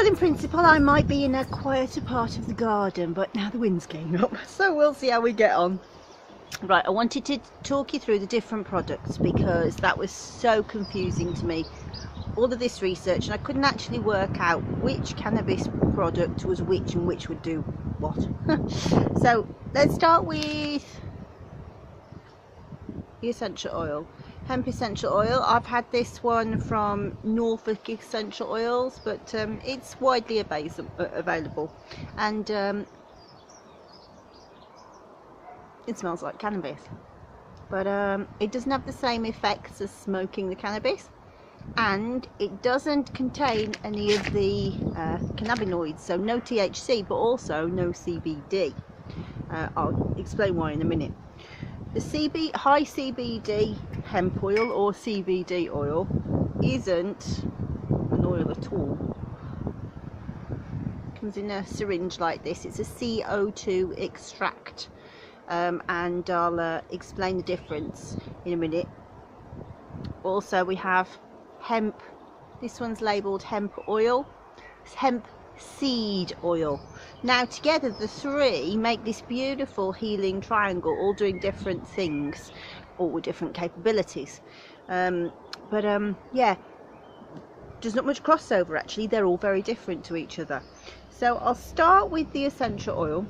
in principle I might be in a quieter part of the garden, but now the wind's getting up, so we'll see how we get on. Right, I wanted to talk you through the different products because that was so confusing to me, all of this research, and I couldn't actually work out which cannabis product was which and which would do what. So let's start with the essential oil. Hemp essential oil. I've had this one from Norfolk Essential Oils, but it's widely available, and it smells like cannabis, but it doesn't have the same effects as smoking the cannabis, and it doesn't contain any of the cannabinoids, so no THC, but also no CBD. I'll explain why in a minute. The high CBD hemp oil, or CBD oil, isn't an oil at all. It comes in a syringe like this. It's a CO2 extract, and I'll explain the difference in a minute. Also, we have hemp. This one's labelled hemp oil. It's hemp seed oil. Now together the three make this beautiful healing triangle, all doing different things, all with different capabilities, yeah, there's not much crossover actually. They're all very different to each other. So I'll start with the essential oil.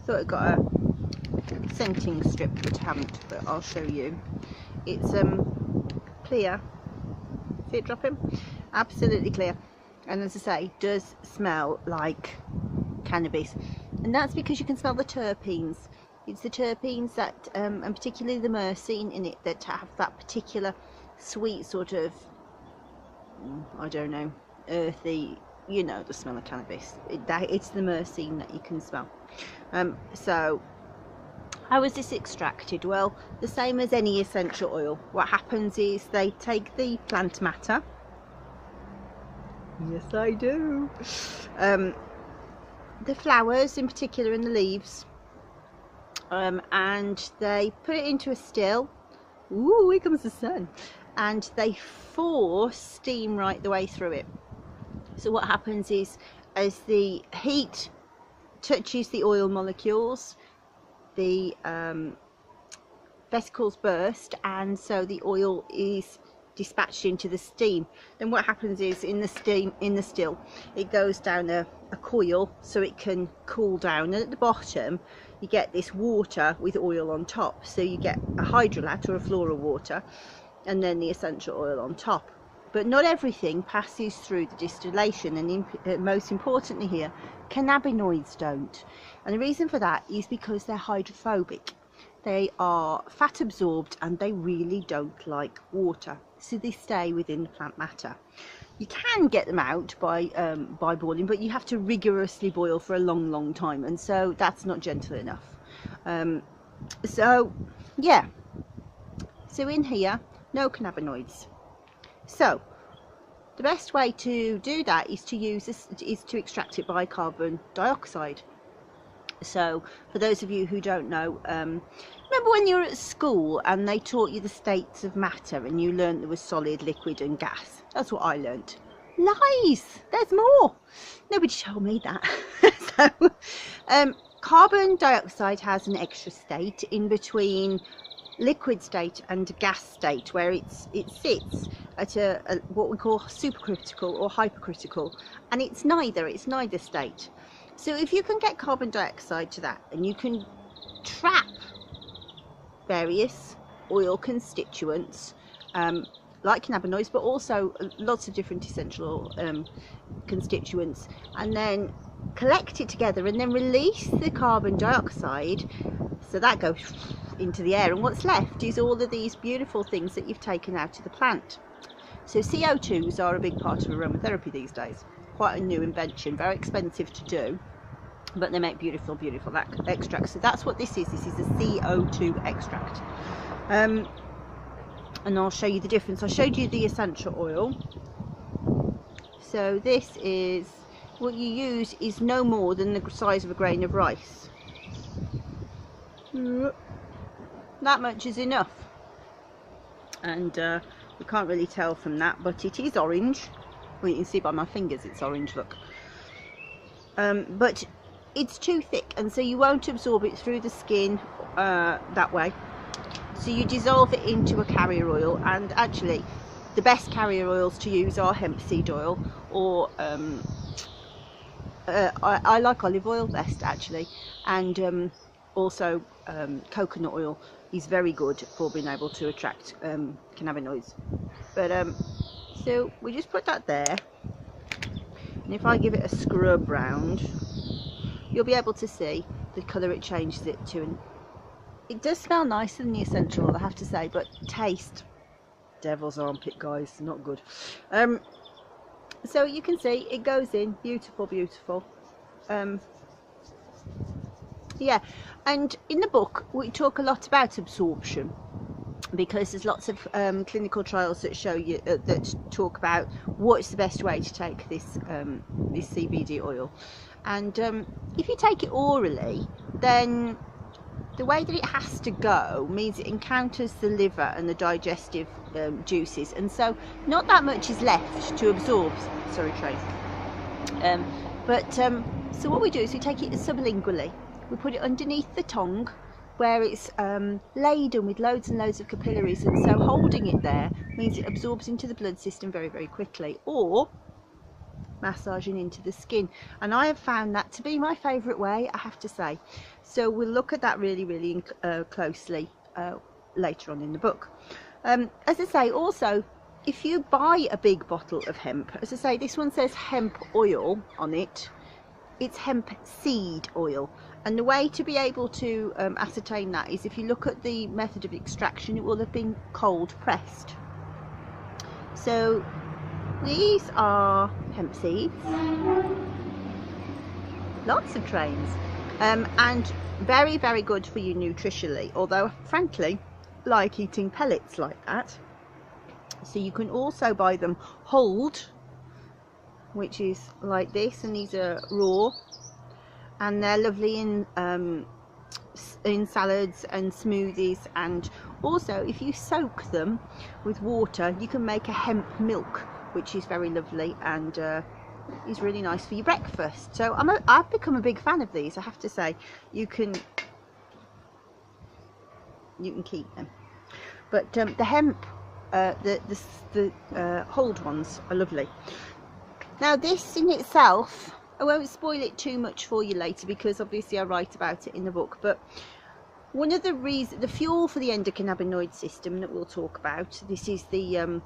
Thought I got a scenting strip, but I haven't, but I'll show you. It's clear. See it dropping? Absolutely clear, and as I say, does smell like cannabis, and that's because you can smell the terpenes. It's the terpenes that and particularly the myrcene in it that have that particular sweet sort of, I don't know, earthy, you know, the smell of cannabis. It's the myrcene that you can smell. So how is this extracted? Well, the same as any essential oil. What happens is they take the plant matter. Yes, I do. The flowers in particular and the leaves, and they put it into a still. Ooh, here comes the sun. And they force steam right the way through it. So what happens is, as the heat touches the oil molecules, the vesicles burst, and so the oil is dispatched into the steam. Then what happens is, in the still, it goes down a coil so it can cool down, and at the bottom you get this water with oil on top. So you get a hydrolat or a flora water, and then the essential oil on top. But not everything passes through the distillation, and most importantly here, cannabinoids don't. And the reason for that is because they're hydrophobic. They are fat absorbed, and they really don't like water, so they stay within the plant matter. You can get them out by boiling, but you have to rigorously boil for a long time, and so that's not gentle enough. So yeah, so in here, no cannabinoids. So the best way to do that is to extract it by carbon dioxide. So for those of you who don't know, remember when you were at school and they taught you the states of matter, and you learned there was solid, liquid and gas? That's what I learned. Lies! There's more. Nobody told me that. So carbon dioxide has an extra state in between liquid state and gas state, where it sits at a what we call supercritical or hypercritical, and it's neither state. So if you can get carbon dioxide to that, and you can trap various oil constituents, like cannabinoids, but also lots of different essential constituents, and then collect it together and then release the carbon dioxide, so that goes into the air, and what's left is all of these beautiful things that you've taken out of the plant. So CO2s are a big part of aromatherapy these days. Quite a new invention, very expensive to do, but they make beautiful extracts. So that's what this is. This is a CO2 extract, and I'll show you the difference. I showed you the essential oil. So this is what you use, is no more than the size of a grain of rice. That much is enough. and you can't really tell from that, but it is orange. Well, you can see by my fingers it's orange, look. But it's too thick, and so you won't absorb it through the skin that way. So you dissolve it into a carrier oil, and actually the best carrier oils to use are hemp seed oil, or I like olive oil best actually, and also coconut oil is very good for being able to attract cannabinoids. But so we just put that there, and if I give it a scrub round, you'll be able to see the colour it changes it to. And it does smell nicer than the essential oil, I have to say, but taste, devil's armpit, guys, not good. So you can see it goes in, beautiful, beautiful. Yeah, and in the book we talk a lot about absorption, because there's lots of clinical trials that show you that talk about what's the best way to take this this CBD oil. And if you take it orally, then the way that it has to go means it encounters the liver and the digestive juices, and so not that much is left to absorb. Sorry, Trace. So what we do is we take it sublingually. We put it underneath the tongue, where it's laden with loads and loads of capillaries, and so holding it there means it absorbs into the blood system very, very quickly, or massaging into the skin. And I have found that to be my favourite way, I have to say. So we'll look at that really, really closely later on in the book. As I say, also, if you buy a big bottle of hemp, as I say, this one says hemp oil on it, it's hemp seed oil. And the way to be able to ascertain that is if you look at the method of extraction, it will have been cold pressed. So these are hemp seeds, lots of trains, and very, very good for you nutritionally, although frankly like eating pellets like that. So you can also buy them hulled, which is like this, and these are raw, and they're lovely in salads and smoothies. And also if you soak them with water, you can make a hemp milk, which is very lovely and is really nice for your breakfast. So I've become a big fan of these, I have to say. You can keep them, but the hemp, the hulled ones are lovely. Now this in itself, I won't spoil it too much for you later, because obviously I write about it in the book, but one of the reasons, the fuel for the endocannabinoid system that we'll talk about, this is the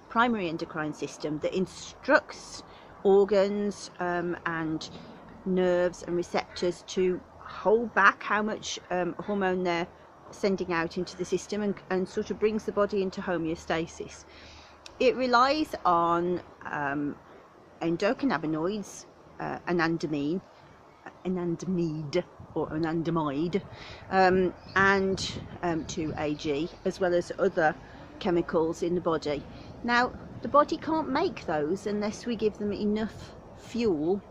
primary endocrine system that instructs organs and nerves and receptors to hold back how much hormone they're sending out into the system, and sort of brings the body into homeostasis. It relies on endocannabinoids, anandamide or anandamide, and 2-AG, as well as other chemicals in the body. Now the body can't make those unless we give them enough fuel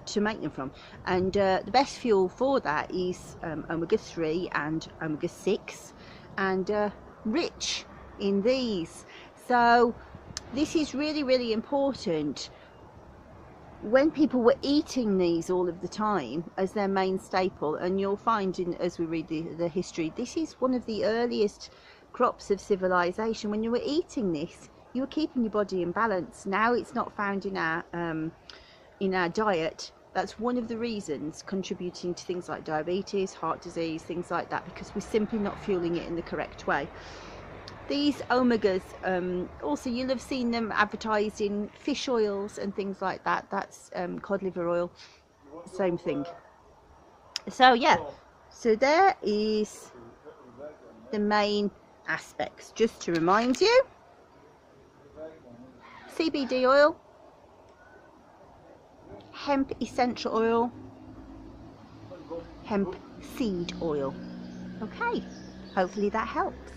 to make them from, and the best fuel for that is omega-3 and omega-6, and rich in these. So this is really, really important. When people were eating these all of the time as their main staple, and you'll find as we read the history, this is one of the earliest crops of civilization. When you were eating this, you were keeping your body in balance. Now it's not found in our diet. That's one of the reasons contributing to things like diabetes, heart disease, things like that, because we're simply not fueling it in the correct way. These omegas, also you'll have seen them advertised in fish oils and things like that. That's cod liver oil, same thing. So yeah, so there is the main aspects. Just to remind you, CBD oil, hemp essential oil, hemp seed oil. Okay, hopefully that helps.